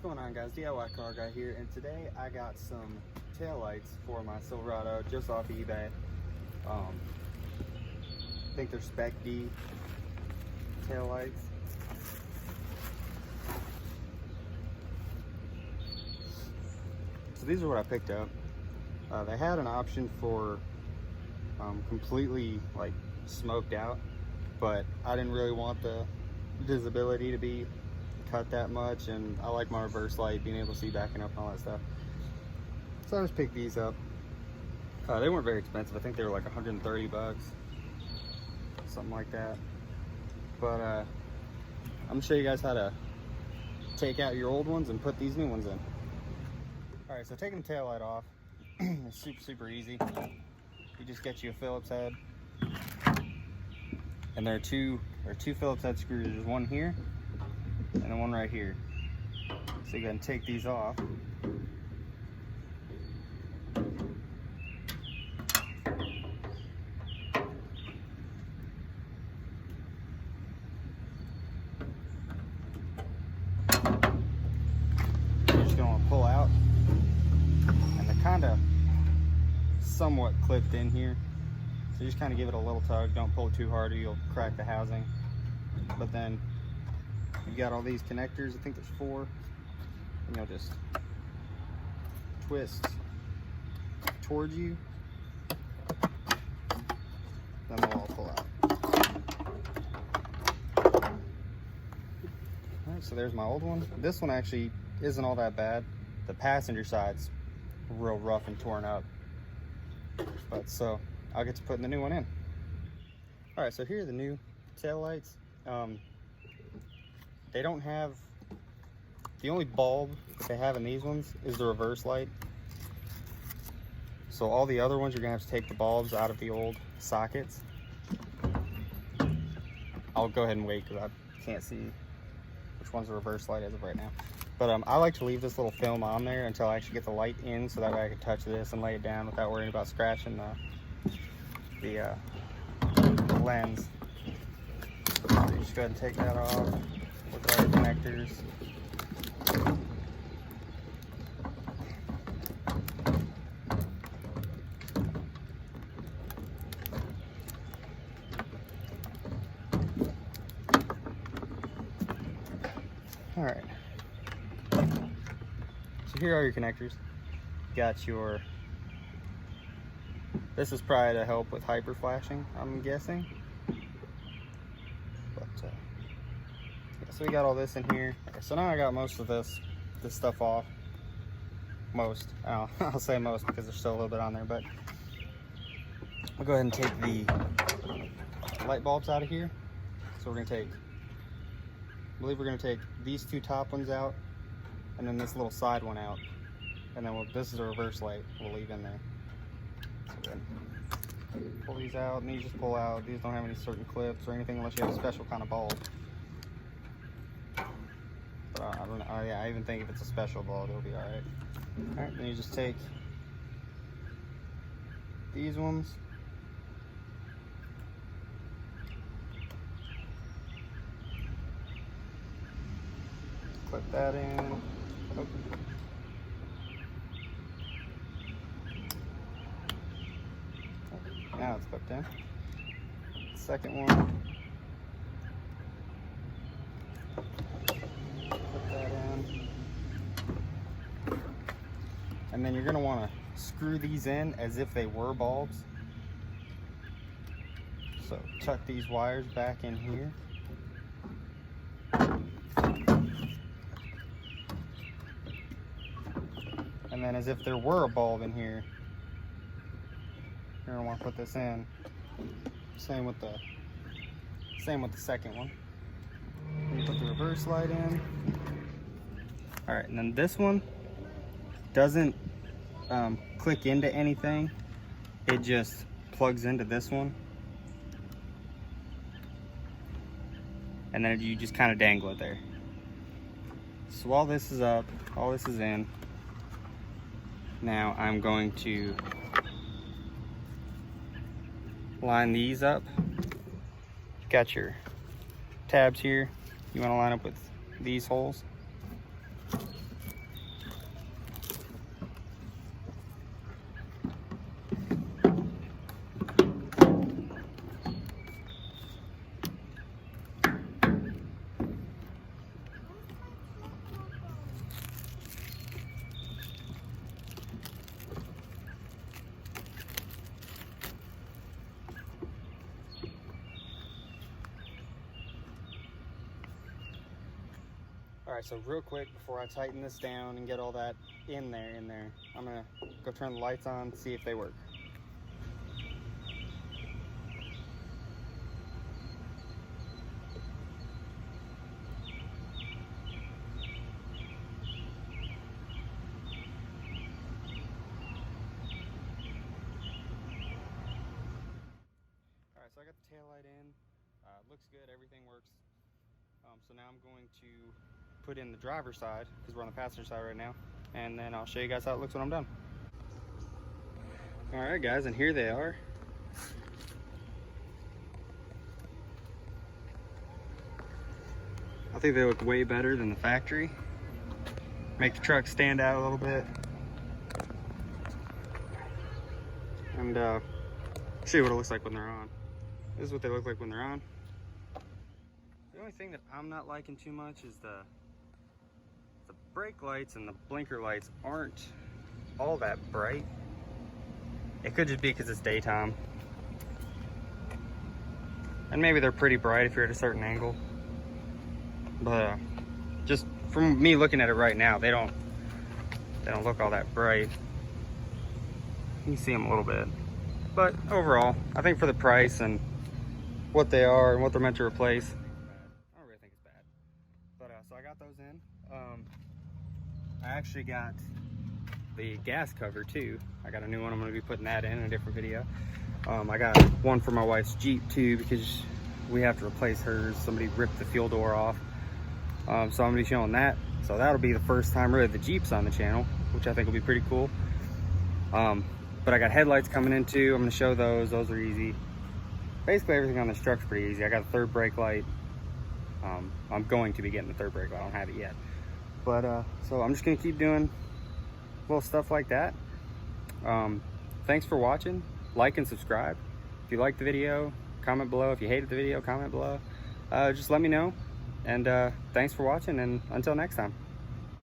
going on, guys? DIY car guy here, and today I got some taillights for my Silverado just off eBay. I think they're spec-d taillights. So these are what I picked up. They had an option for completely like smoked out, but I didn't really want the visibility to be cut that much, and I like my reverse light, being able to see backing up and all that stuff. So I just picked these up. They weren't very expensive. I think they were like 130 bucks, something like that. But I'm gonna show you guys how to take out your old ones and put these new ones in. All right, so taking the tail light off is super easy. You just get you a Phillips head, and there are two Phillips head screws. There's one here and then one right here. So you go and take these off. You're just gonna want to pull out, and they're kind of somewhat clipped in here. So you just kind of give it a little tug. Don't pull it too hard or you'll crack the housing. But then you got all these connectors. I think there's 4. And you'll just twist towards you. Then they'll all pull out. Alright, so there's my old one. This one actually isn't all that bad. The passenger side's real rough and torn up. But so I'll get to putting the new one in. All right, so here are the new tail lights. They don't have, the only bulb that they have in these ones is the reverse light. So all the other ones, you're gonna have to take the bulbs out of the old sockets. I'll go ahead and wait because I can't see which one's the reverse light as of right now. But I like to leave this little film on there until I actually get the light in, so that way I can touch this and lay it down without worrying about scratching the lens. So you just go ahead and take that off. Look at all the connectors. All right. So here are your connectors. Got your, this is probably to help with hyper flashing, I'm guessing. But yeah, so we got all this in here. Okay, so now I got most of this stuff off. Most, I'll say most because there's still a little bit on there, but I'll go ahead and take the light bulbs out of here. So we're gonna take, I believe we're gonna take these 2 top ones out, and then this little side one out, and then this is a reverse light we'll leave in there. So then pull these out, and these just pull out. These don't have any certain clips or anything unless you have a special kind of bulb. But I don't know. Oh yeah, I even think if it's a special bulb, it'll be all right. All right, then you just take these ones. Clip that in. Oh. Now it's clipped in. Second one. Put that in. And then you're going to want to screw these in as if they were bulbs. So tuck these wires back in here. And then as if there were a bulb in here, you're gonna want to put this in. Same with the second one. And put the reverse light in. All right, and then this one doesn't click into anything. It just plugs into this one. And then you just kind of dangle it there. So while this is up, all this is in, now I'm going to line these up. You've got your tabs here. You want to line up with these holes. All right, so real quick before I tighten this down and get all that in there, I'm gonna go turn the lights on, see if they work. All right, so I got the tail light in. Looks good, everything works. So now I'm going to put in the driver's side, because we're on the passenger side right now, and then I'll show you guys how it looks when I'm done. All right, guys, and here they are. I think they look way better than the factory. Make the truck stand out a little bit. And show you what it looks like when they're on. This is what they look like when they're on. The only thing that I'm not liking too much is the brake lights and the blinker lights aren't all that bright. It could just be because it's daytime. And maybe they're pretty bright if you're at a certain angle. But just from me looking at it right now, they don't look all that bright. You can see them a little bit. But overall, I think for the price and what they are and what they're meant to replace, I don't really think it's bad. But so I got those in. I actually got the gas cover too. I got a new one. I'm going to be putting that in a different video. I got one for my wife's Jeep too, because we have to replace hers. Somebody ripped the fuel door off. So I'm going to be showing that. So that'll be the first time really the Jeep's on the channel, which I think will be pretty cool. But I got headlights coming in too. I'm going to show those. Those are easy. Basically everything on this truck's pretty easy. I got a third brake light. I'm going to be getting the third brake light. I don't have it yet. But so I'm just going to keep doing little stuff like that. Thanks for watching. Like and subscribe. If you liked the video, comment below. If you hated the video, comment below. Just let me know. And thanks for watching, and until next time.